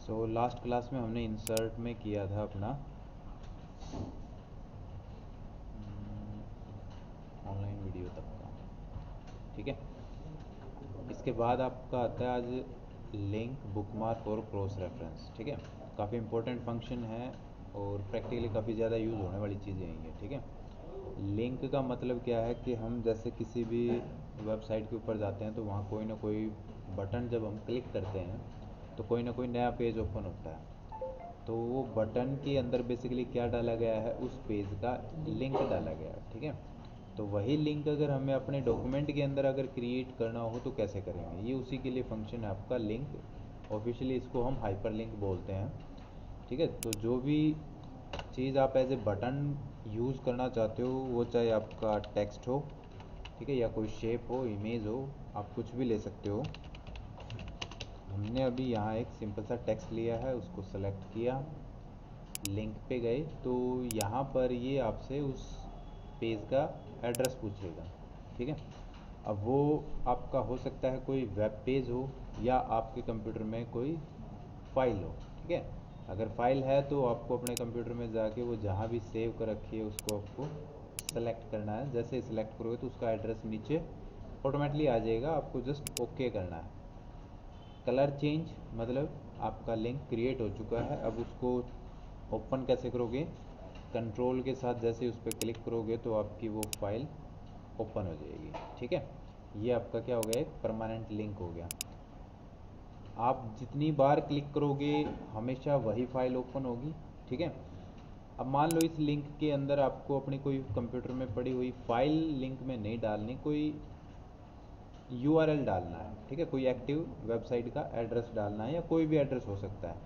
So last class में हमने insert में किया था अपना ऑनलाइन वीडियो तक का, ठीक है। इसके बाद आपका आता है आज लिंक, बुकमार्क और क्रॉस रेफरेंस, ठीक है। काफ़ी इंपॉर्टेंट फंक्शन है और प्रैक्टिकली काफ़ी ज़्यादा यूज़ होने वाली चीज़ें हैं, ठीक है। लिंक का मतलब क्या है कि हम जैसे किसी भी वेबसाइट के ऊपर जाते हैं तो वहाँ कोई ना कोई बटन जब हम क्लिक करते हैं तो कोई ना कोई नया पेज ओपन होता है। तो वो बटन के अंदर बेसिकली क्या डाला गया है, उस पेज का लिंक डाला गया है, ठीक है। तो वही लिंक अगर हमें अपने डॉक्यूमेंट के अंदर अगर क्रिएट करना हो तो कैसे करेंगे, ये उसी के लिए फंक्शन है आपका लिंक। ऑफिशियली इसको हम हाइपर लिंक बोलते हैं, ठीक है। तो जो भी चीज़ आप एज ए बटन यूज़ करना चाहते हो, वो चाहे आपका टेक्स्ट हो, ठीक है, या कोई शेप हो, इमेज हो, आप कुछ भी ले सकते हो। हमने अभी यहाँ एक सिंपल सा टेक्स्ट लिया है, उसको सेलेक्ट किया, लिंक पे गए तो यहाँ पर ये आपसे उस पेज का एड्रेस पूछेगा, ठीक है। अब वो आपका हो सकता है कोई वेब पेज हो या आपके कंप्यूटर में कोई फाइल हो, ठीक है। अगर फाइल है तो आपको अपने कंप्यूटर में जाके वो जहाँ भी सेव कर रखी है उसको आपको सेलेक्ट करना है। जैसे ही सेलेक्ट करोगे तो उसका एड्रेस नीचे ऑटोमेटिकली आ जाएगा, आपको जस्ट ओके करना है। कलर चेंज मतलब आपका लिंक क्रिएट हो चुका है, अब उसको ओपन कैसे करोगे, कंट्रोल के साथ जैसे उस पर क्लिक करोगे तो आपकी वो फाइल ओपन हो जाएगी, ठीक है। ये आपका क्या हो गया, एक परमानेंट लिंक हो गया। आप जितनी बार क्लिक करोगे हमेशा वही फाइल ओपन होगी, ठीक है। अब मान लो इस लिंक के अंदर आपको अपनी कोई कंप्यूटर में पड़ी हुई फाइल लिंक में नहीं डालनी, कोई URL डालना है, ठीक है, कोई एक्टिव वेबसाइट का एड्रेस डालना है या कोई भी एड्रेस हो सकता है।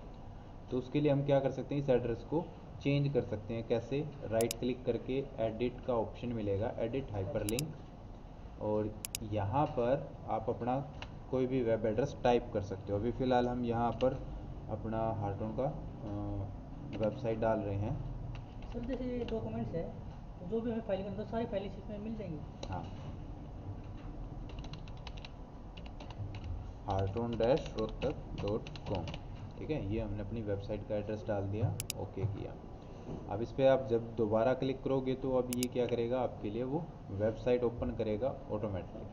तो उसके लिए हम क्या कर सकते हैं, इस एड्रेस को चेंज कर सकते हैं। कैसे, राइट क्लिक करके एडिट का ऑप्शन मिलेगा, एडिट हाइपरलिंक, और यहाँ पर आप अपना कोई भी वेब एड्रेस टाइप कर सकते हो। अभी फ़िलहाल हम यहाँ पर अपना हार्टोन का वेबसाइट डाल रहे हैं। सर जैसे ये डॉक्यूमेंट्स है तो जो भी हमें फाइल करना, तो सारी फाइलें इसमें मिल जाएंगी। हाँ, harton-rohtak.com, ठीक है। ये हमने अपनी वेबसाइट का एड्रेस डाल दिया, ओके किया। अब इस पर आप जब दोबारा क्लिक करोगे तो अब ये क्या करेगा, आपके लिए वो वेबसाइट ओपन करेगा ऑटोमेटिकली,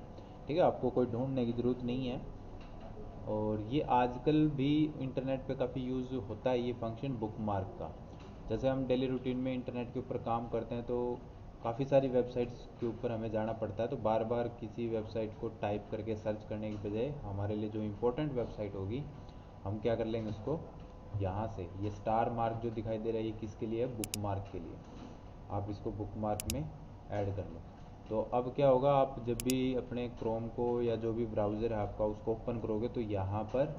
ठीक है। आपको कोई ढूंढने की ज़रूरत नहीं है। और ये आजकल भी इंटरनेट पे काफ़ी यूज़ होता है ये फंक्शन बुकमार्क का। जैसे हम डेली रूटीन में इंटरनेट के ऊपर काम करते हैं तो काफ़ी सारी वेबसाइट्स के ऊपर हमें जाना पड़ता है, तो बार बार किसी वेबसाइट को टाइप करके सर्च करने की बजाय हमारे लिए जो इम्पोर्टेंट वेबसाइट होगी हम क्या कर लेंगे, उसको यहाँ से ये स्टार मार्क जो दिखाई दे रहा है ये किसके लिए है, बुक मार्क के लिए। आप इसको बुक मार्क में ऐड कर लो। तो अब क्या होगा, आप जब भी अपने क्रोम को या जो भी ब्राउज़र है आपका उसको ओपन करोगे तो यहाँ पर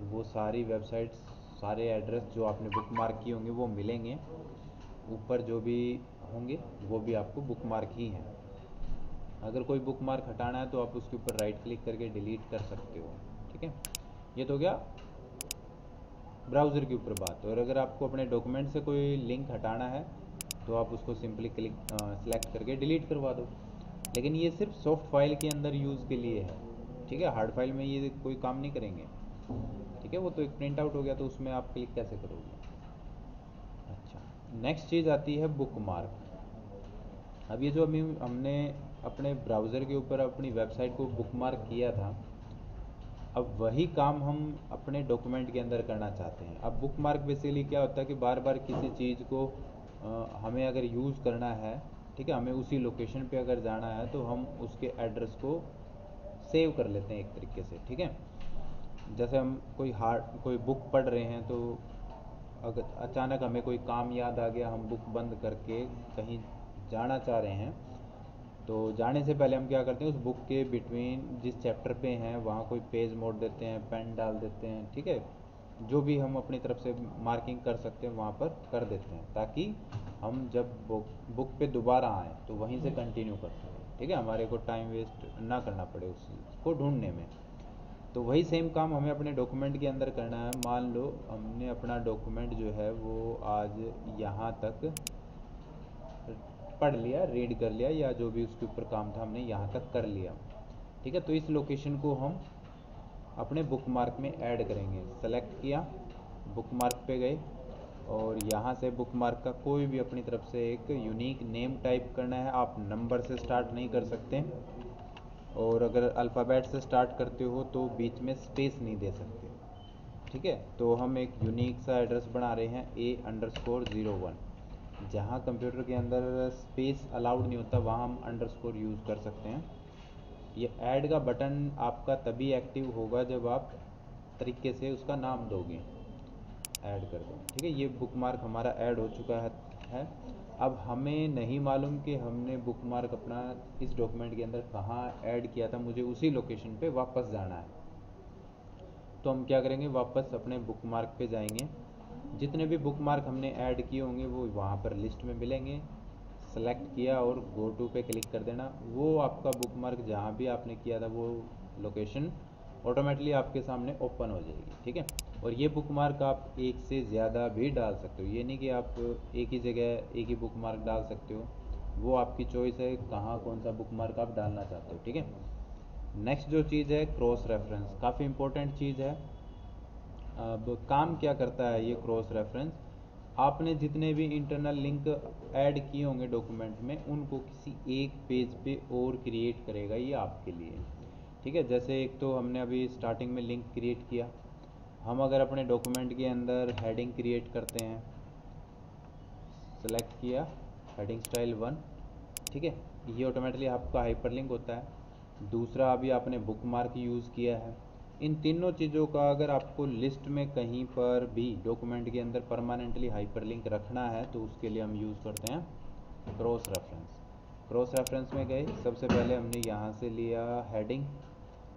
वो सारी वेबसाइट्स, सारे एड्रेस जो आपने बुक मार्क किए होंगे वो मिलेंगे। ऊपर जो भी होंगे वो भी आपको बुक मार्क ही हैं। अगर कोई बुक मार्क हटाना है तो आप उसके ऊपर राइट क्लिक करके डिलीट कर सकते हो, ठीक है। ये तो गया ब्राउज़र के ऊपर बात। और अगर आपको अपने डॉक्यूमेंट से कोई लिंक हटाना है तो आप उसको सिंपली क्लिक सेलेक्ट करके डिलीट करवा दो। लेकिन ये सिर्फ सॉफ्ट फाइल के अंदर यूज़ के लिए है, ठीक है। हार्ड फाइल में ये कोई काम नहीं करेंगे, ठीक है। वो तो एक प्रिंट आउट हो गया, तो उसमें आप क्लिक कैसे करोगे। अच्छा, नेक्स्ट चीज़ आती है बुक मार्क। अब ये जो अभी हमने अपने ब्राउज़र के ऊपर अपनी वेबसाइट को बुक मार्क किया था, अब वही काम हम अपने डॉक्यूमेंट के अंदर करना चाहते हैं। अब बुक मार्क बेसिकली क्या होता है कि बार बार किसी चीज़ को हमें अगर यूज़ करना है, ठीक है, हमें उसी लोकेशन पे अगर जाना है तो हम उसके एड्रेस को सेव कर लेते हैं एक तरीके से, ठीक है। जैसे हम कोई बुक पढ़ रहे हैं तो अगर अचानक हमें कोई काम याद आ गया, हम बुक बंद करके कहीं जाना चाह रहे हैं, तो जाने से पहले हम क्या करते हैं, उस बुक के बिटवीन जिस चैप्टर पे हैं वहाँ कोई पेज मोड़ देते हैं, पेन डाल देते हैं, ठीक है। जो भी हम अपनी तरफ से मार्किंग कर सकते हैं वहाँ पर कर देते हैं, ताकि हम जब बुक पे दोबारा आएँ तो वहीं से कंटिन्यू कर सकें, ठीक है। हमारे को टाइम वेस्ट ना करना पड़े उसको ढूंढने में। तो वही सेम काम हमें अपने डॉक्यूमेंट के अंदर करना है। मान लो हमने अपना डॉक्यूमेंट जो है वो आज यहाँ तक पढ़ लिया, रीड कर लिया, या जो भी उसके ऊपर काम था हमने यहाँ तक कर लिया, ठीक है। तो इस लोकेशन को हम अपने बुक मार्क में ऐड करेंगे। सेलेक्ट किया, बुकमार्क पे गए और यहाँ से बुकमार्क का कोई भी अपनी तरफ से एक यूनिक नेम टाइप करना है। आप नंबर से स्टार्ट नहीं कर सकते, और अगर अल्फ़ाबेट से स्टार्ट करते हो तो बीच में स्पेस नहीं दे सकते। ठीक है, तो हम एक यूनिक सा एड्रेस बना रहे हैं A_01। जहाँ कंप्यूटर के अंदर स्पेस अलाउड नहीं होता वहाँ हम अंडरस्कोर यूज़ कर सकते हैं। ये ऐड का बटन आपका तभी एक्टिव होगा जब आप तरीके से उसका नाम दोगे, ऐड कर दो। ठीक है, ये बुकमार्क हमारा ऐड हो चुका है। अब हमें नहीं मालूम कि हमने बुकमार्क अपना इस डॉक्यूमेंट के अंदर कहाँ ऐड किया था, मुझे उसी लोकेशन पे वापस जाना है। तो हम क्या करेंगे, वापस अपने बुकमार्क पे जाएंगे। जितने भी बुकमार्क हमने ऐड किए होंगे वो वहाँ पर लिस्ट में मिलेंगे। सेलेक्ट किया और गो टू पे क्लिक कर देना। वो आपका बुकमार्क जहाँ भी आपने किया था वो लोकेशन ऑटोमेटिकली आपके सामने ओपन हो जाएगी। ठीक है, और ये बुकमार्क आप एक से ज़्यादा भी डाल सकते हो, ये नहीं कि आप एक ही जगह एक ही बुकमार्क डाल सकते हो, वो आपकी चॉइस है कहाँ कौन सा बुकमार्क आप डालना चाहते हो। ठीक है, नेक्स्ट जो चीज़ है क्रॉस रेफरेंस, काफ़ी इंपॉर्टेंट चीज़ है। अब काम क्या करता है ये क्रॉस रेफरेंस, आपने जितने भी इंटरनल लिंक ऐड किए होंगे डॉक्यूमेंट में उनको किसी एक पेज पे और क्रिएट करेगा ये आपके लिए। ठीक है, जैसे एक तो हमने अभी स्टार्टिंग में लिंक क्रिएट किया, हम अगर अपने डॉक्यूमेंट के अंदर हेडिंग क्रिएट करते हैं, सेलेक्ट किया हेडिंग स्टाइल 1। ठीक है, ये ऑटोमेटिकली आपका हाइपरलिंक होता है। दूसरा अभी आपने बुकमार्क यूज़ किया है। इन तीनों चीज़ों का अगर आपको लिस्ट में कहीं पर भी डॉक्यूमेंट के अंदर परमानेंटली हाइपरलिंक रखना है तो उसके लिए हम यूज़ करते हैं क्रॉस रेफरेंस। क्रॉस रेफरेंस में गए, सबसे पहले हमने यहाँ से लिया हेडिंग,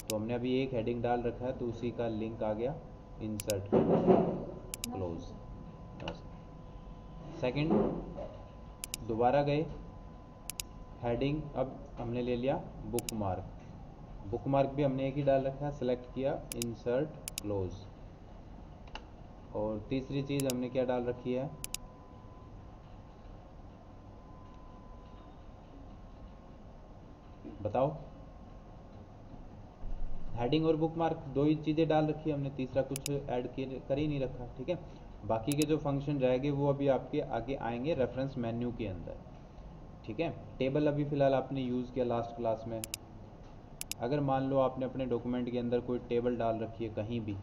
तो हमने अभी एक हेडिंग डाल रखा है तो उसी का लिंक आ गया, इंसर्ट क्लोज। सेकंड, दोबारा गए हेडिंग, अब हमने ले लिया बुकमार्क, बुकमार्क भी हमने एक ही डाल रखा है, सेलेक्ट किया इंसर्ट क्लोज। और तीसरी चीज़ हमने क्या डाल रखी है, बताओ। हेडिंग और बुकमार्क दो ही चीज़ें डाल रखी है हमने, तीसरा कुछ ऐड कर ही नहीं रखा। ठीक है, बाकी के जो फंक्शन रहेंगे वो अभी आपके आगे आएंगे रेफरेंस मेन्यू के अंदर। ठीक है, टेबल अभी फ़िलहाल आपने यूज़ किया लास्ट क्लास में। अगर मान लो आपने अपने डॉक्यूमेंट के अंदर कोई टेबल डाल रखी है कहीं भी,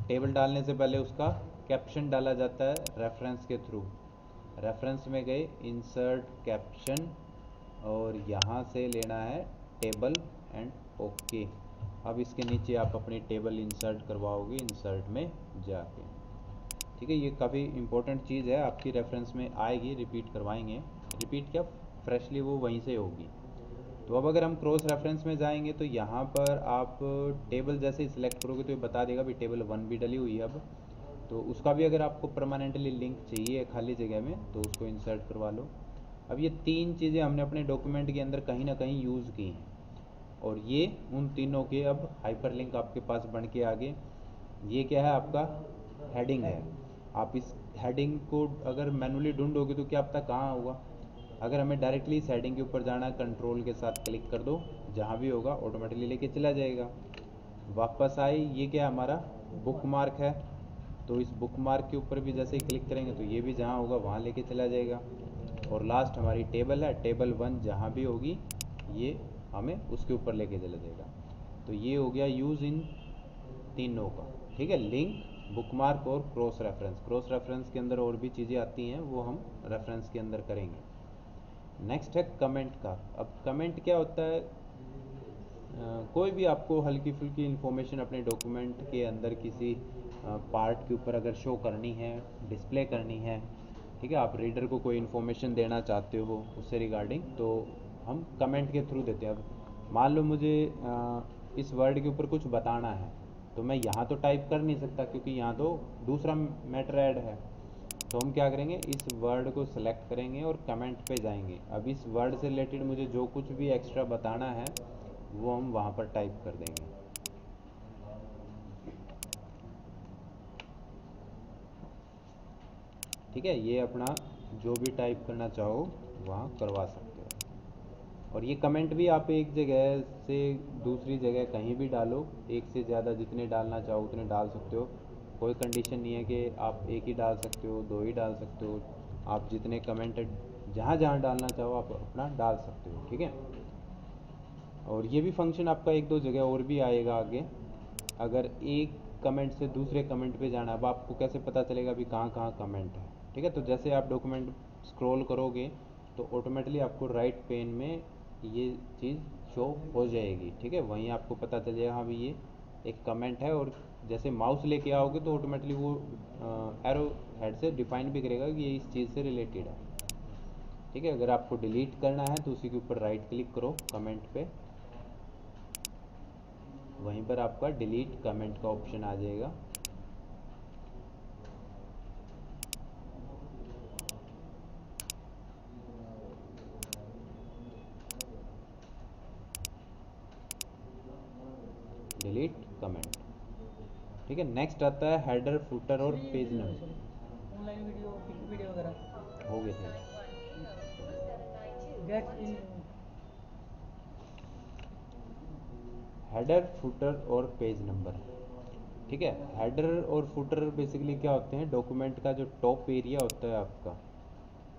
टेबल डालने से पहले उसका कैप्शन डाला जाता है रेफरेंस के थ्रू। रेफरेंस में गए इंसर्ट कैप्शन और यहाँ से लेना है टेबल एंड ओके। अब इसके नीचे आप अपनी टेबल इंसर्ट करवाओगे इंसर्ट में जाके। ठीक है, ये काफ़ी इंपॉर्टेंट चीज़ है, आपकी रेफरेंस में आएगी, रिपीट करवाएंगे, रिपीट क्या फ्रेशली वो वहीं से होगी। तो अब अगर हम क्रॉस रेफरेंस में जाएंगे तो यहाँ पर आप टेबल जैसे ही सिलेक्ट करोगे तो ये बता देगा भी टेबल 1 भी डली हुई है। अब तो उसका भी अगर आपको परमानेंटली लिंक चाहिए खाली जगह में तो उसको इंसर्ट करवा लो। अब ये तीन चीज़ें हमने अपने डॉक्यूमेंट के अंदर कहीं ना कहीं यूज़ की हैं और ये उन तीनों के अब हाइपरलिंक आपके पास बन के आगे। ये क्या है, आपका हेडिंग है। आप इस हेडिंग को अगर मैनुअली ढूंढोगे तो क्या पता कहाँ होगा। अगर हमें डायरेक्टली इस हेडिंग के ऊपर जाना है, कंट्रोल के साथ क्लिक कर दो, जहाँ भी होगा ऑटोमेटिकली लेके चला जाएगा। वापस आए, ये क्या हमारा बुकमार्क है, तो इस बुकमार्क के ऊपर भी जैसे ही क्लिक करेंगे तो ये भी जहाँ होगा वहाँ लेके चला जाएगा। और लास्ट हमारी टेबल है, टेबल 1 जहाँ भी होगी ये हमें उसके ऊपर लेके चला जाएगा। तो ये हो गया यूज़ इन तीनों का। ठीक है, लिंक, बुकमार्क और क्रॉस रेफरेंस। क्रॉस रेफरेंस के अंदर और भी चीज़ें आती हैं वो हम रेफरेंस के अंदर करेंगे। नेक्स्ट है कमेंट का। अब कमेंट क्या होता है, कोई भी आपको हल्की फुल्की इन्फॉर्मेशन अपने डॉक्यूमेंट के अंदर किसी पार्ट के ऊपर अगर शो करनी है, डिस्प्ले करनी है, ठीक है, आप रीडर को कोई इन्फॉर्मेशन देना चाहते हो उससे रिगार्डिंग, तो हम कमेंट के थ्रू देते हैं। अब मान लो मुझे इस वर्ड के ऊपर कुछ बताना है तो मैं यहाँ तो टाइप कर नहीं सकता क्योंकि यहाँ तो दूसरा मैटर ऐड है। तो हम क्या करेंगे, इस वर्ड को सेलेक्ट करेंगे और कमेंट पे जाएंगे। अब इस वर्ड से रिलेटेड मुझे जो कुछ भी एक्स्ट्रा बताना है वो हम वहाँ पर टाइप कर देंगे। ठीक है, ये अपना जो भी टाइप करना चाहो वहाँ करवा सकते हो। और ये कमेंट भी आप एक जगह से दूसरी जगह कहीं भी डालो, एक से ज़्यादा जितने डालना चाहो उतने डाल सकते हो। कोई कंडीशन नहीं है कि आप एक ही डाल सकते हो, दो ही डाल सकते हो। आप जितने कमेंट जहाँ जहाँ डालना चाहो आप अपना डाल सकते हो, ठीक है। और ये भी फंक्शन आपका एक दो जगह और भी आएगा आगे। अगर एक कमेंट से दूसरे कमेंट पे जाना है, अब आपको कैसे पता चलेगा अभी कहाँ कहाँ कमेंट है, ठीक है। तो जैसे आप डॉक्यूमेंट स्क्रॉल करोगे तो ऑटोमेटिकली आपको राइट पेन में ये चीज़ शो हो जाएगी, ठीक है। वहीं आपको पता चल जाएगा हाँ भाई ये एक कमेंट है। और जैसे माउस लेके आओगे तो ऑटोमेटिकली वो एरो हेड से डिफाइन भी करेगा कि ये इस चीज़ से रिलेटेड है, ठीक है। अगर आपको डिलीट करना है तो उसी के ऊपर राइट क्लिक करो कमेंट पे, वहीं पर आपका डिलीट कमेंट का ऑप्शन आ जाएगा। डिलीट कमेंट, ठीक है। नेक्स्ट आता है हेडर फुटर और सर ये page video number. Sorry online video Wikipedia वगैरह हो गए थे। गेट इन हेडर फुटर और पेज नंबर, ठीक है। हेडर और फुटर बेसिकली क्या होते हैं, डॉक्यूमेंट का जो टॉप एरिया होता है आपका,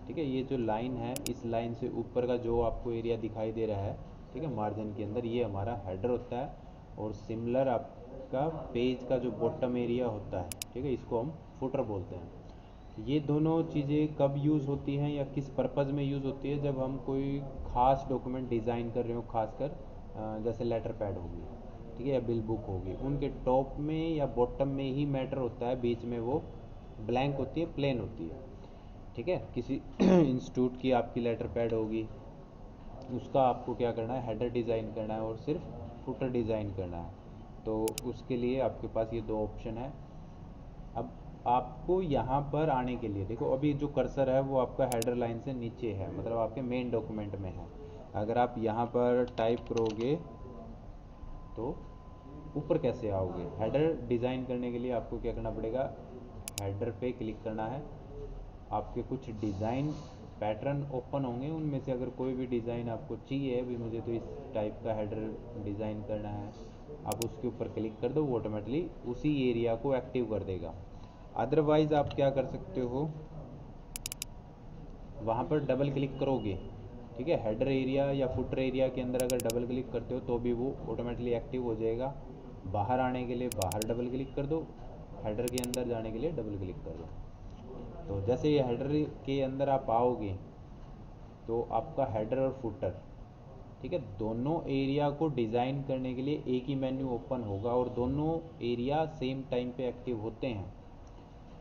ठीक है। ये जो लाइन है इस लाइन से ऊपर का जो आपको एरिया दिखाई दे रहा है, ठीक है, मार्जिन के अंदर, ये हमारा हेडर होता है। और सिमिलर आपका पेज का जो बॉटम एरिया होता है, ठीक है, इसको हम फुटर बोलते हैं। ये दोनों चीज़ें कब यूज़ होती हैं या किस पर्पज़ में यूज़ होती है, जब हम कोई ख़ास डॉक्यूमेंट डिज़ाइन कर रहे हो, खासकर जैसे लेटर पैड होगी, ठीक है, या बिल बुक होगी, उनके टॉप में या बॉटम में ही मैटर होता है, बीच में वो ब्लैंक होती है, प्लेन होती है, ठीक है। किसी इंस्टीट्यूट की आपकी लेटर पैड होगी, उसका आपको क्या करना है, हेडर डिज़ाइन करना है और सिर्फ फुटर डिज़ाइन करना है। तो उसके लिए आपके पास ये दो ऑप्शन है। अब आपको यहाँ पर आने के लिए देखो, अभी जो कर्सर है वो आपका हेडर लाइन से नीचे है, मतलब आपके मेन डॉक्यूमेंट में है। अगर आप यहाँ पर टाइप करोगे तो ऊपर कैसे आओगे। हेडर डिज़ाइन करने के लिए आपको क्या करना पड़ेगा, हेडर पे क्लिक करना है। आपके कुछ डिज़ाइन पैटर्न ओपन होंगे, उनमें से अगर कोई भी डिज़ाइन आपको चाहिए, भी मुझे तो इस टाइप का हेडर डिज़ाइन करना है, आप उसके ऊपर क्लिक कर दो, वो ऑटोमेटिकली उसी एरिया को एक्टिव कर देगा। अदरवाइज़ आप क्या कर सकते हो, वहाँ पर डबल क्लिक करोगे, ठीक है, हेडर एरिया या फुटर एरिया के अंदर अगर डबल क्लिक करते हो तो भी वो ऑटोमेटिकली एक्टिव हो जाएगा। बाहर आने के लिए बाहर डबल क्लिक कर दो, हेडर के अंदर जाने के लिए डबल क्लिक कर दो। तो जैसे ये हेडर के अंदर आप आओगे तो आपका हेडर और फुटर, ठीक है, दोनों एरिया को डिज़ाइन करने के लिए एक ही मेन्यू ओपन होगा और दोनों एरिया सेम टाइम पे एक्टिव होते हैं।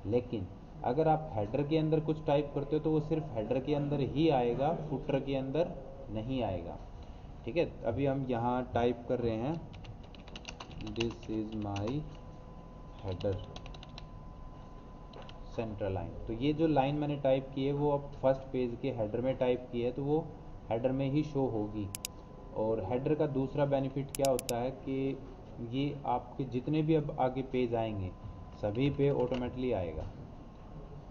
लेकिन अगर आप हेडर के अंदर कुछ टाइप करते हो तो वो सिर्फ हेडर के अंदर ही आएगा, फुटर के अंदर नहीं आएगा, ठीक है। अभी हम यहाँ टाइप कर रहे हैं this is my header centre line. तो ये जो लाइन मैंने टाइप की है वो अब फर्स्ट पेज के हेडर में टाइप की है, तो वो हेडर में ही शो होगी। और हेडर का दूसरा बेनिफिट क्या होता है कि ये आपके जितने भी अब आगे पेज आएंगे सभी पे ऑटोमेटिकली आएगा।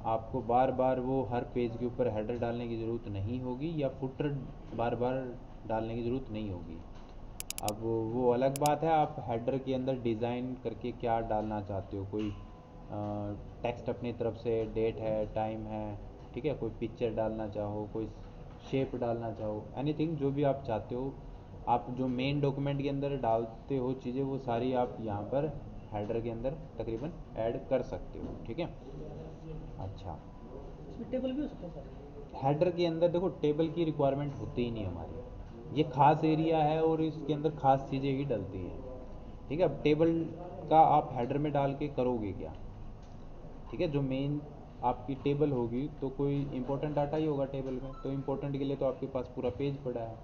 आपको बार बार वो हर पेज के ऊपर हेडर डालने की ज़रूरत नहीं होगी या फुटर बार बार डालने की ज़रूरत नहीं होगी। अब वो अलग बात है आप हेडर के अंदर डिज़ाइन करके क्या डालना चाहते हो, कोई टेक्स्ट अपनी तरफ से, डेट है, टाइम है, ठीक है, कोई पिक्चर डालना चाहो, कोई शेप डालना चाहो, एनीथिंग जो भी आप चाहते हो, आप जो मेन डॉक्यूमेंट के अंदर डालते हो चीज़ें वो सारी आप यहाँ पर हेडर के अंदर तकरीबन ऐड कर सकते हो, ठीक है। अच्छा, इसमें टेबल भी हो सकता है सर। हेडर के अंदर देखो टेबल की रिक्वायरमेंट होती ही नहीं हमारी, ये खास एरिया है और इसके अंदर खास चीज़ें ही डलती हैं, ठीक है। अब टेबल का आप हेडर में डाल के करोगे क्या, ठीक है। जो मेन आपकी टेबल होगी तो कोई इंपॉर्टेंट डाटा ही होगा टेबल में, तो इंपॉर्टेंट के लिए तो आपके पास पूरा पेज पड़ा है।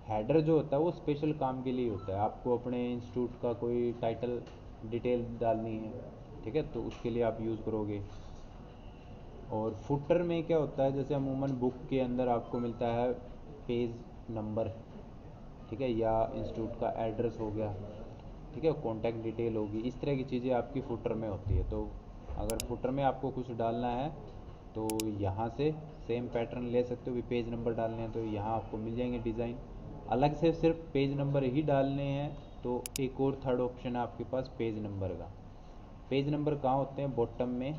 हेडर जो होता है वो स्पेशल काम के लिए होता है, आपको अपने इंस्टीट्यूट का कोई टाइटल डिटेल डालनी है, ठीक है, तो उसके लिए आप यूज़ करोगे। और फुटर में क्या होता है, जैसे अमूमन बुक के अंदर आपको मिलता है पेज नंबर, ठीक है, या इंस्टीट्यूट का एड्रेस हो गया, ठीक है, कॉन्टैक्ट डिटेल होगी, इस तरह की चीज़ें आपकी फुटर में होती है। तो अगर फुटर में आपको कुछ डालना है तो यहाँ से सेम पैटर्न ले सकते हो, भी पेज नंबर डालने हैं तो यहाँ आपको मिल जाएंगे डिज़ाइन। अलग से सिर्फ पेज नंबर ही डालने हैं तो एक और थर्ड ऑप्शन है आपके पास पेज नंबर का। पेज नंबर कहाँ होते हैं? बॉटम में।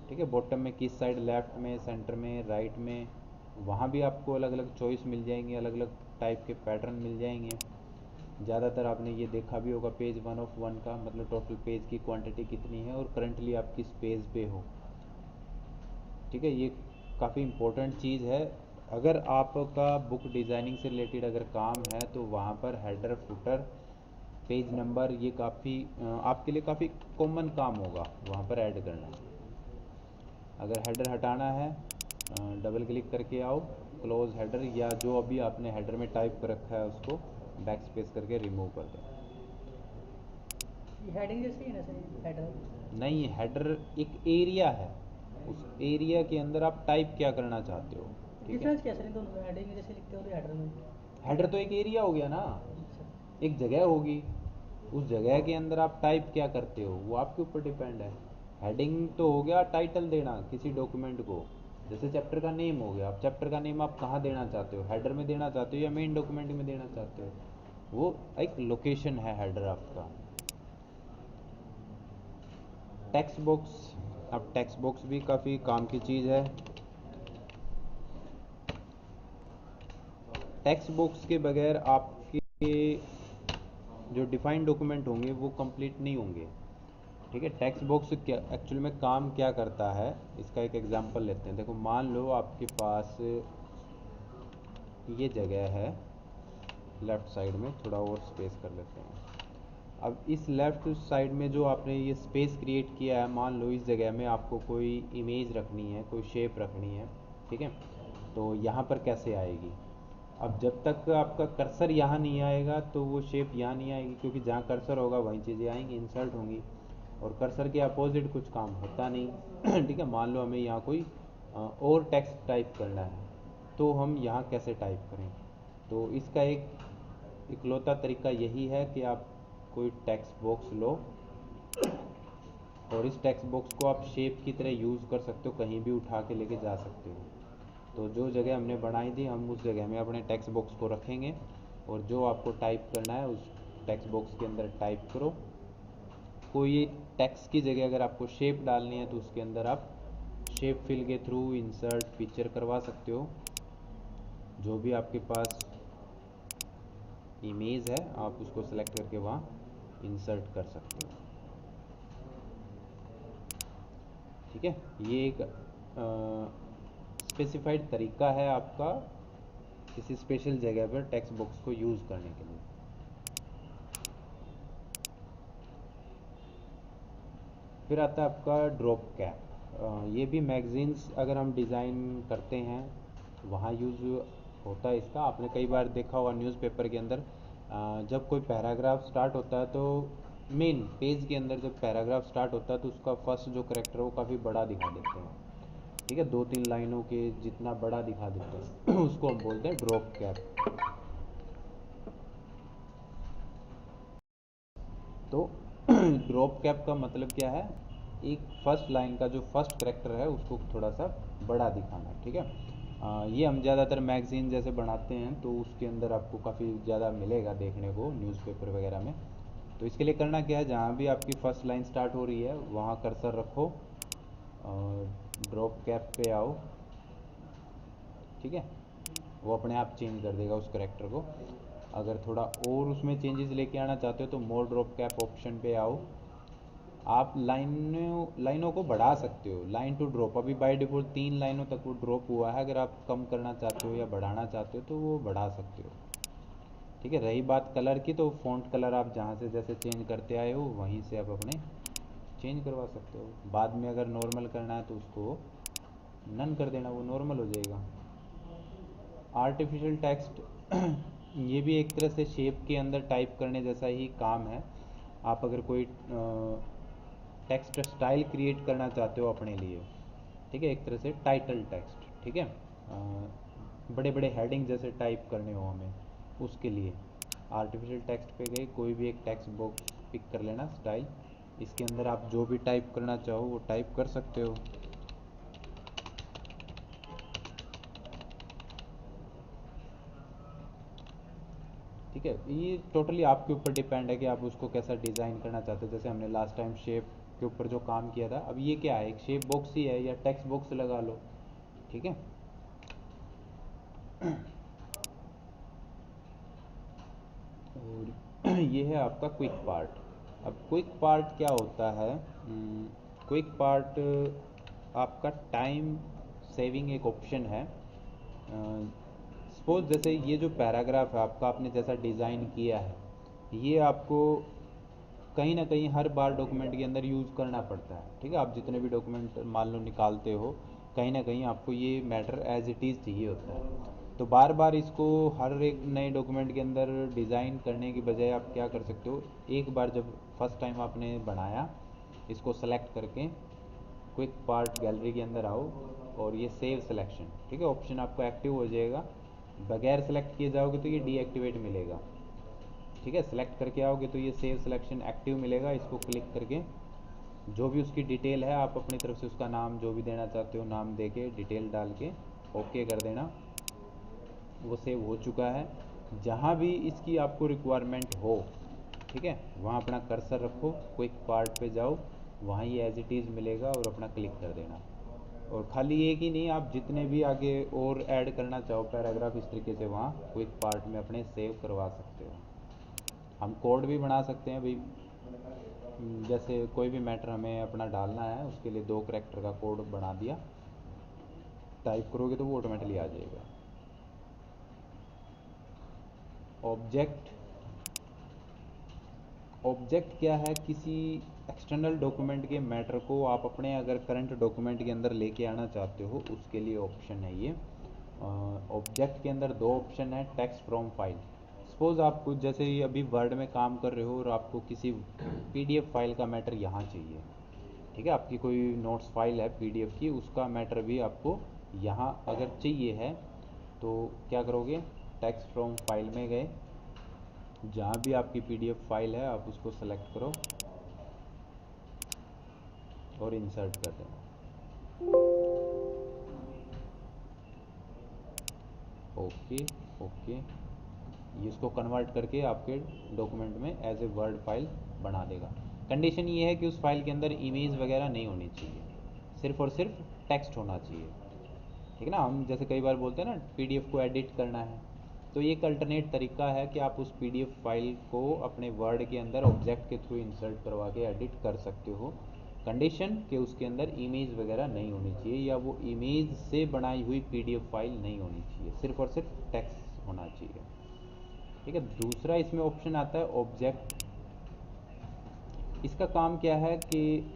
ठीक है, बॉटम में किस साइड, लेफ्ट में, सेंटर में, राइट में, वहाँ भी आपको अलग अलग चॉइस मिल जाएंगे, अलग अलग टाइप के पैटर्न मिल जाएंगे। ज़्यादातर आपने ये देखा भी होगा पेज 1 of 1 का मतलब टोटल पेज की क्वांटिटी कितनी है और करंटली आप किस पेज पे हो। ठीक है, ये काफ़ी इम्पोर्टेंट चीज़ है। अगर आपका बुक डिज़ाइनिंग से रिलेटेड अगर काम है तो वहाँ पर हेडर, फुटर, पेज नंबर ये काफ़ी आपके लिए काफ़ी कॉमन काम होगा वहाँ पर ऐड करना। अगर हेडर हटाना है डबल क्लिक करके आओ, क्लोज हेडर, या जो अभी आपने हेडर में टाइप कर रखा है उसको बैक स्पेस करके रिमूव कर दो। ये हेडिंग जैसे ही है ना सर, हेडर? नहीं, हेडर एक एरिया है, उस एरिया के अंदर आप टाइप क्या करना चाहते हो। ठीक है, डिफरेंस क्या है सर इन दोनों में? हेडिंग में जैसे लिखते हो तो हेडर में हेडर तो एक एरिया हो गया ना, अच्छा। एक जगह होगी, उस जगह के अंदर आप टाइप क्या करते हो वो आपके ऊपर डिपेंड है। हेडिंग तो हो गया टाइटल देना किसी डॉक्यूमेंट को, जैसे चैप्टर का नेम हो गया। अब चैप्टर का नेम आप कहाँ देना चाहते हो, हेडर में देना चाहते हो या मेन डॉक्यूमेंट में देना चाहते हो, वो एक लोकेशन है हेडर आपका। टेक्स्ट बॉक्स, अब टेक्स्ट बॉक्स भी काफ़ी काम की चीज़ है। टेक्स्ट बॉक्स के बगैर आपके जो डिफाइंड डॉक्यूमेंट होंगे वो कंप्लीट नहीं होंगे। ठीक है, टेक्स्ट बॉक्स क्या एक्चुअल में काम क्या करता है, इसका एक एग्जांपल लेते हैं। देखो, मान लो आपके पास ये जगह है, लेफ़्ट साइड में थोड़ा और स्पेस कर लेते हैं। अब इस लेफ़्ट साइड में जो आपने ये स्पेस क्रिएट किया है, मान लो इस जगह में आपको कोई इमेज रखनी है, कोई शेप रखनी है। ठीक है, तो यहाँ पर कैसे आएगी? अब जब तक आपका कर्सर यहाँ नहीं आएगा तो वो शेप यहाँ नहीं आएगी, क्योंकि जहाँ कर्सर होगा वहीं चीज़ें आएंगी, इंसर्ट होंगी। और कर्सर के अपोजिट कुछ काम होता नहीं। ठीक है, मान लो हमें यहाँ कोई और टेक्स्ट टाइप करना है, तो हम यहाँ कैसे टाइप करें? तो इसका एक इकलौता तरीका यही है कि आप कोई टेक्स्ट बॉक्स लो और इस टेक्स्ट बॉक्स को आप शेप की तरह यूज़ कर सकते हो, कहीं भी उठा के लेके जा सकते हो। तो जो जगह हमने बनाई थी हम उस जगह में अपने टेक्स्ट बॉक्स को रखेंगे और जो आपको टाइप करना है उस टेक्स्ट बॉक्स के अंदर टाइप करो। कोई टेक्स्ट की जगह अगर आपको शेप डालनी है तो उसके अंदर आप शेप फिल के थ्रू इंसर्ट पिक्चर करवा सकते हो। जो भी आपके पास इमेज है आप उसको सेलेक्ट करके वहाँ इंसर्ट कर सकते हो। ठीक है, ये एक स्पेसिफाइड तरीका है आपका किसी स्पेशल जगह पर टेक्स्ट बॉक्स को यूज़ करने के लिए। फिर आता है आपका ड्रॉप कैप। ये भी मैगजीन्स अगर हम डिज़ाइन करते हैं वहाँ यूज़ होता है इसका। आपने कई बार देखा होगा न्यूज़पेपर के अंदर जब कोई पैराग्राफ स्टार्ट होता है तो मेन पेज के अंदर जब पैराग्राफ स्टार्ट होता है तो उसका फर्स्ट जो करेक्टर है वो काफ़ी बड़ा दिखा देते हैं। ठीक है, 2-3 लाइनों के जितना बड़ा दिखा देते हैं उसको हम बोलते हैं ड्रॉप कैप। तो ड्रॉप कैप का मतलब क्या है? एक फर्स्ट लाइन का जो फर्स्ट करेक्टर है उसको थोड़ा सा बड़ा दिखाना। ठीक है, ये हम ज़्यादातर मैगज़ीन जैसे बनाते हैं तो उसके अंदर आपको काफ़ी ज़्यादा मिलेगा देखने को न्यूज़पेपर वगैरह में। तो इसके लिए करना क्या है, जहाँ भी आपकी फ़र्स्ट लाइन स्टार्ट हो रही है वहाँ कर्सर रखो और ड्रॉप कैप पे आओ। ठीक है, वो अपने आप चेंज कर देगा उस करेक्टर को। अगर थोड़ा और उसमें चेंजेस लेके आना चाहते हो तो मोर ड्रॉप कैप ऑप्शन पे आओ। आप लाइनों को बढ़ा सकते हो, लाइन टू ड्रॉप। अभी बाय डिफ़ॉल्ट 3 लाइनों तक वो ड्रॉप हुआ है, अगर आप कम करना चाहते हो या बढ़ाना चाहते हो तो वो बढ़ा सकते हो। ठीक है, रही बात कलर की, तो फ़ॉन्ट कलर आप जहाँ से जैसे चेंज करते आए हो वहीं से आप अपने चेंज करवा सकते हो। बाद में अगर नॉर्मल करना है तो उसको नन कर देना, वो नॉर्मल हो जाएगा। आर्टिफिशियल टेक्स्ट ये भी एक तरह से शेप के अंदर टाइप करने जैसा ही काम है। आप अगर कोई टेक्स्ट स्टाइल क्रिएट करना चाहते हो अपने लिए, ठीक है, एक तरह से टाइटल टेक्स्ट, ठीक है, बड़े बड़े हेडिंग जैसे टाइप करने हो हमें, उसके लिए आर्टिफिशियल टेक्स्ट पे गए, कोई भी एक टेक्स्ट बॉक्स पिक कर लेना स्टाइल, इसके अंदर आप जो भी टाइप करना चाहो वो टाइप कर सकते हो। ठीक है, ये टोटली आपके ऊपर डिपेंड है कि आप उसको कैसा डिज़ाइन करना चाहते हो। जैसे हमने लास्ट टाइम शेप के ऊपर जो काम किया था, अब ये क्या है, एक शेप बॉक्स ही है या टेक्स्ट बॉक्स लगा लो। ठीक है, और ये है आपका क्विक पार्ट। अब क्विक पार्ट क्या होता है? क्विक पार्ट आपका टाइम सेविंग एक ऑप्शन है। सपोज जैसे ये जो पैराग्राफ है आपका, आपने जैसा डिज़ाइन किया है, ये आपको कहीं ना कहीं हर बार डॉक्यूमेंट के अंदर यूज़ करना पड़ता है। ठीक है, आप जितने भी डॉक्यूमेंट मान लो निकालते हो, कहीं ना कहीं आपको ये मैटर एज इट इज़ चाहिए होता है। तो बार बार इसको हर एक नए डॉक्यूमेंट के अंदर डिज़ाइन करने की बजाय आप क्या कर सकते हो, एक बार जब फर्स्ट टाइम आपने बनाया, इसको सेलेक्ट करके क्विक पार्ट गैलरी के अंदर आओ और ये सेव सिलेक्शन, ठीक है, ऑप्शन आपको एक्टिव हो जाएगा। बगैर सेलेक्ट किए जाओगे तो ये डीएक्टिवेट मिलेगा। ठीक है, सेलेक्ट करके आओगे तो ये सेव सिलेक्शन एक्टिव मिलेगा। इसको क्लिक करके जो भी उसकी डिटेल है, आप अपनी तरफ से उसका नाम जो भी देना चाहते हो नाम दे के डिटेल डाल के ओके कर देना। वो सेव हो चुका है। जहाँ भी इसकी आपको रिक्वायरमेंट हो, ठीक है, वहाँ अपना कर्सर रखो, क्विक पार्ट पे जाओ, वहाँ ये एज इट इज़ मिलेगा और अपना क्लिक कर देना। और खाली एक ही नहीं, आप जितने भी आगे और ऐड करना चाहो पैराग्राफ, इस तरीके से वहाँ क्विक पार्ट में अपने सेव करवा सकते हो। हम कोड भी बना सकते हैं भाई। जैसे कोई भी मैटर हमें अपना डालना है, उसके लिए 2 करैक्टर का कोड बना दिया, टाइप करोगे तो वो ऑटोमेटिकली आ जाएगा। ऑब्जेक्ट, ऑब्जेक्ट क्या है? किसी एक्सटर्नल डॉक्यूमेंट के मैटर को आप अपने अगर करंट डॉक्यूमेंट के अंदर लेके आना चाहते हो, उसके लिए ऑप्शन है ये। ऑब्जेक्ट के अंदर 2 ऑप्शन है, टेक्स्ट फ्रॉम फाइल। सपोज आप कुछ जैसे ही अभी वर्ड में काम कर रहे हो और आपको किसी पीडीएफ फाइल का मैटर यहाँ चाहिए, ठीक है, आपकी कोई नोट्स फाइल है पीडीएफ की, उसका मैटर भी आपको यहाँ अगर चाहिए है, तो क्या करोगे, टेक्स्ट फ्रॉम फाइल में गए, जहाँ भी आपकी पीडीएफ फाइल है आप उसको सेलेक्ट करो और इंसर्ट कर देना। ओके, ओके, ये इसको कन्वर्ट करके आपके डॉक्यूमेंट में एज ए वर्ड फाइल बना देगा। कंडीशन ये है कि उस फाइल के अंदर इमेज वगैरह नहीं होनी चाहिए, सिर्फ और सिर्फ टेक्स्ट होना चाहिए। ठीक है ना, हम जैसे कई बार बोलते हैं ना पीडीएफ को एडिट करना है, तो ये एक अल्टरनेट तरीका है कि आप उस पीडीएफ फाइल को अपने वर्ड के अंदर ऑब्जेक्ट के थ्रू इंसर्ट करवा के एडिट कर सकते हो। कंडीशन कि उसके अंदर इमेज वगैरह नहीं होनी चाहिए, या वो इमेज से बनाई हुई पीडीएफ फाइल नहीं होनी चाहिए, सिर्फ और सिर्फ टेक्स्ट होना चाहिए। ठीक है, दूसरा इसमें ऑप्शन आता है ऑब्जेक्ट। इसका काम क्या है कि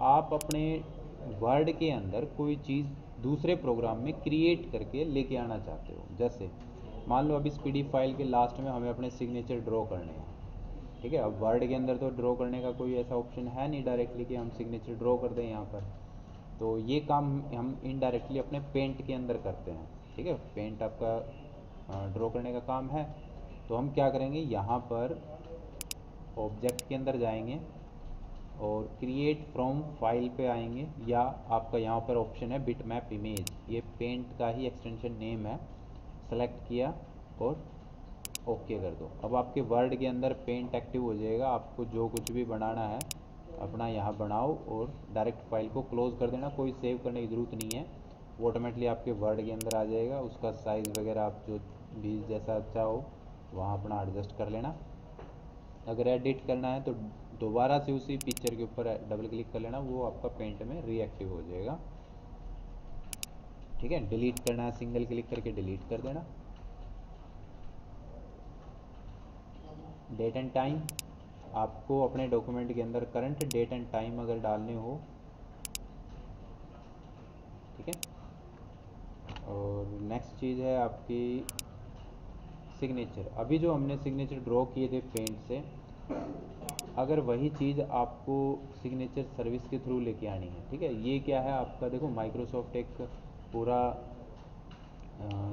आप अपने वर्ड के अंदर कोई चीज़ दूसरे प्रोग्राम में क्रिएट करके लेके आना चाहते हो। जैसे मान लो अब इस पीडीएफ फाइल के लास्ट में हमें अपने सिग्नेचर ड्रॉ करने हैं। ठीक है, अब वर्ड के अंदर तो ड्रॉ करने का कोई ऐसा ऑप्शन है नहीं डायरेक्टली कि हम सिग्नेचर ड्रॉ कर दें यहाँ पर, तो ये काम हम इनडायरेक्टली अपने पेंट के अंदर करते हैं। ठीक है, पेंट आपका ड्रॉ करने का काम है। तो हम क्या करेंगे, यहाँ पर ऑब्जेक्ट के अंदर जाएंगे और क्रिएट फ्रॉम फाइल पे आएंगे, या आपका यहाँ पर ऑप्शन है बिटमैप इमेज, ये पेंट का ही एक्सटेंशन नेम है। सेलेक्ट किया और ओके कर दो। अब आपके वर्ड के अंदर पेंट एक्टिव हो जाएगा। आपको जो कुछ भी बनाना है अपना यहाँ बनाओ और डायरेक्ट फाइल को क्लोज कर देना, कोई सेव करने की ज़रूरत नहीं है, वो ऑटोमेटिकली आपके वर्ड के अंदर आ जाएगा। उसका साइज़ वगैरह आप जो भी जैसा चाहो वहाँ अपना एडजस्ट कर लेना। अगर एडिट करना है तो दोबारा से उसी पिक्चर के ऊपर डबल क्लिक कर लेना, वो आपका पेंट में रीएक्टिव हो जाएगा। ठीक है, डिलीट करना है सिंगल क्लिक करके डिलीट कर देना। डेट एंड टाइम, आपको अपने डॉक्यूमेंट के अंदर करंट डेट एंड टाइम अगर डालने हो, ठीक है। और नेक्स्ट चीज़ है आपकी सिग्नेचर। अभी जो हमने सिग्नेचर ड्रॉ किए थे पेंट से, अगर वही चीज़ आपको सिग्नेचर सर्विस के थ्रू लेके आनी है, ठीक है, ये क्या है आपका, देखो माइक्रोसॉफ्ट एक पूरा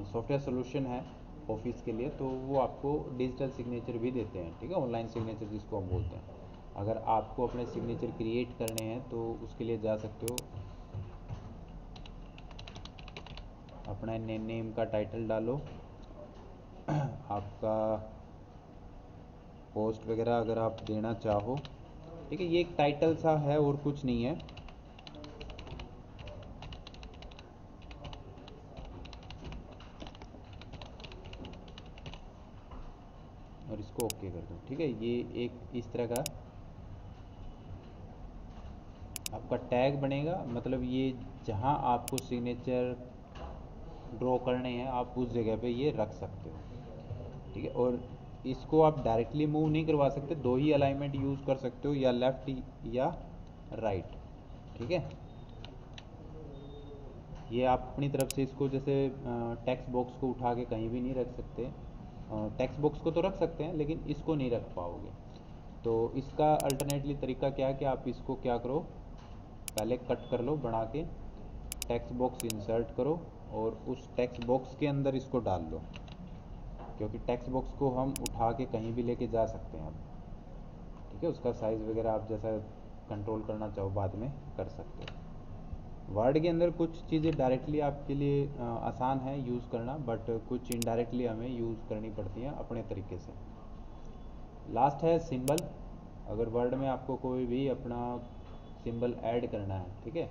सॉफ्टवेयर सोल्यूशन है ऑफिस के लिए, तो वो आपको डिजिटल सिग्नेचर भी देते हैं। ठीक है, ऑनलाइन सिग्नेचर जिसको हम बोलते हैं। अगर आपको अपने सिग्नेचर क्रिएट करने हैं तो उसके लिए जा सकते हो, अपना नेम का टाइटल डालो, आपका पोस्ट वगैरह अगर आप देना चाहो, ठीक है। ये एक टाइटल सा है और कुछ नहीं है। और इसको ओके कर दो, ठीक है। ये एक इस तरह का आपका टैग बनेगा, मतलब ये जहाँ आपको सिग्नेचर ड्रॉ करने हैं आप उस जगह पे ये रख सकते हो, ठीक है। और इसको आप डायरेक्टली मूव नहीं करवा सकते, दो ही अलाइनमेंट यूज़ कर सकते हो, या लेफ़्ट या राइट, ठीक है। ये आप अपनी तरफ से इसको जैसे टेक्स्ट बॉक्स को उठा के कहीं भी नहीं रख सकते। टेक्स्ट बॉक्स को तो रख सकते हैं लेकिन इसको नहीं रख पाओगे। तो इसका अल्टरनेटली तरीका क्या है कि आप इसको क्या करो, पहले कट कर लो बना के, टेक्स्ट बॉक्स इंसर्ट करो और उस टेक्स्ट बॉक्स के अंदर इसको डाल लो, क्योंकि टेक्स्ट बॉक्स को हम उठा के कहीं भी लेके जा सकते हैं अब, ठीक है। उसका साइज़ वगैरह आप जैसा कंट्रोल करना चाहो बाद में कर सकते हो। वर्ड के अंदर कुछ चीज़ें डायरेक्टली आपके लिए आसान है यूज़ करना, बट कुछ इनडायरेक्टली हमें यूज़ करनी पड़ती हैं अपने तरीके से। लास्ट है सिंबल। अगर वर्ड में आपको कोई भी अपना सिंबल ऐड करना है, ठीक है,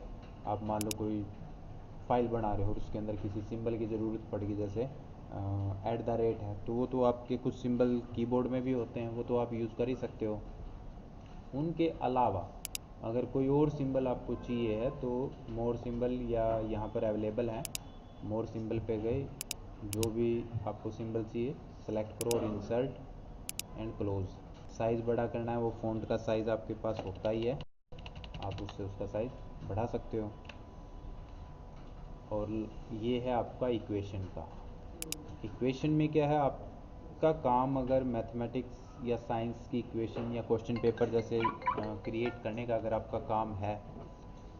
आप मान लो कोई फाइल बना रहे हो और उसके अंदर किसी सिंबल की ज़रूरत पड़ गई, जैसे @ है, तो वो तो आपके कुछ सिंबल कीबोर्ड में भी होते हैं, वो तो आप यूज़ कर ही सकते हो। उनके अलावा अगर कोई और सिंबल आपको चाहिए है तो मोर सिंबल या यहाँ पर अवेलेबल है, मोर सिंबल पे गए, जो भी आपको सिंबल चाहिए सेलेक्ट करो और इंसर्ट एंड क्लोज। साइज़ बड़ा करना है, वो फ़ॉन्ट का साइज़ आपके पास होता ही है, आप उससे उसका साइज़ बढ़ा सकते हो। और ये है आपका इक्वेशन का। इक्वेशन में क्या है, आपका काम अगर मैथमेटिक्स या साइंस की इक्वेशन या क्वेश्चन पेपर जैसे क्रिएट करने का अगर आपका काम है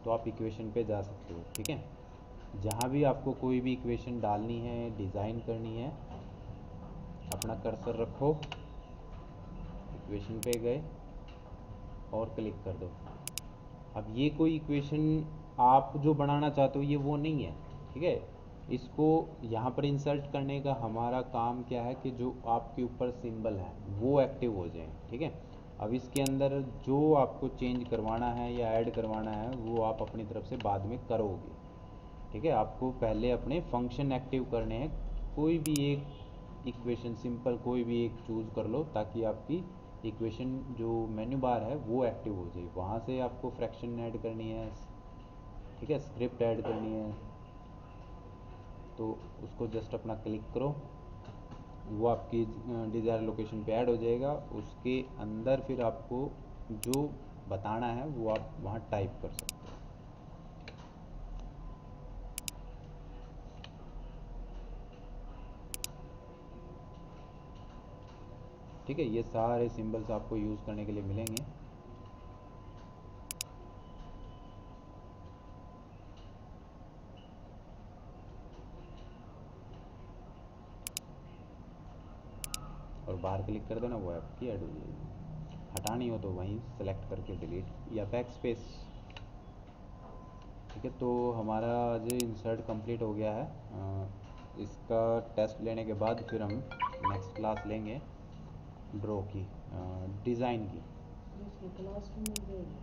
तो आप इक्वेशन पे जा सकते हो, ठीक है। जहाँ भी आपको कोई भी इक्वेशन डालनी है, डिज़ाइन करनी है, अपना कर्सर रखो, इक्वेशन पे गए और क्लिक कर दो। अब ये कोई इक्वेशन आप जो बनाना चाहते हो ये वो नहीं है, ठीक है। इसको यहाँ पर इंसर्ट करने का हमारा काम क्या है कि जो आपके ऊपर सिंबल है वो एक्टिव हो जाए, ठीक है। अब इसके अंदर जो आपको चेंज करवाना है या ऐड करवाना है वो आप अपनी तरफ से बाद में करोगे, ठीक है। आपको पहले अपने फंक्शन एक्टिव करने हैं। कोई भी एक इक्वेशन सिंपल कोई भी एक चूज़ कर लो ताकि आपकी इक्वेशन जो मेन्यू बार है वो एक्टिव हो जाए। वहाँ से आपको फ्रैक्शन ऐड करनी है, ठीक है, स्क्रिप्ट ऐड करनी है, तो उसको जस्ट अपना क्लिक करो, वो आपकी डिज़ायर लोकेशन पे ऐड हो जाएगा। उसके अंदर फिर आपको जो बताना है वो आप वहाँ टाइप कर सकते हो। ठीक है, ये सारे सिंबल्स आपको यूज़ करने के लिए मिलेंगे। और बाहर क्लिक कर देना, वो आपकी ऐड हो जाएगी। हटानी हो तो वहीं सेलेक्ट करके डिलीट या बैक स्पेस, ठीक है। तो हमारा आज इंसर्ट कंप्लीट हो गया है। इसका टेस्ट लेने के बाद फिर हम नेक्स्ट क्लास लेंगे ड्रॉ की, डिज़ाइन की। इसकी क्लास में मिल जाएगी।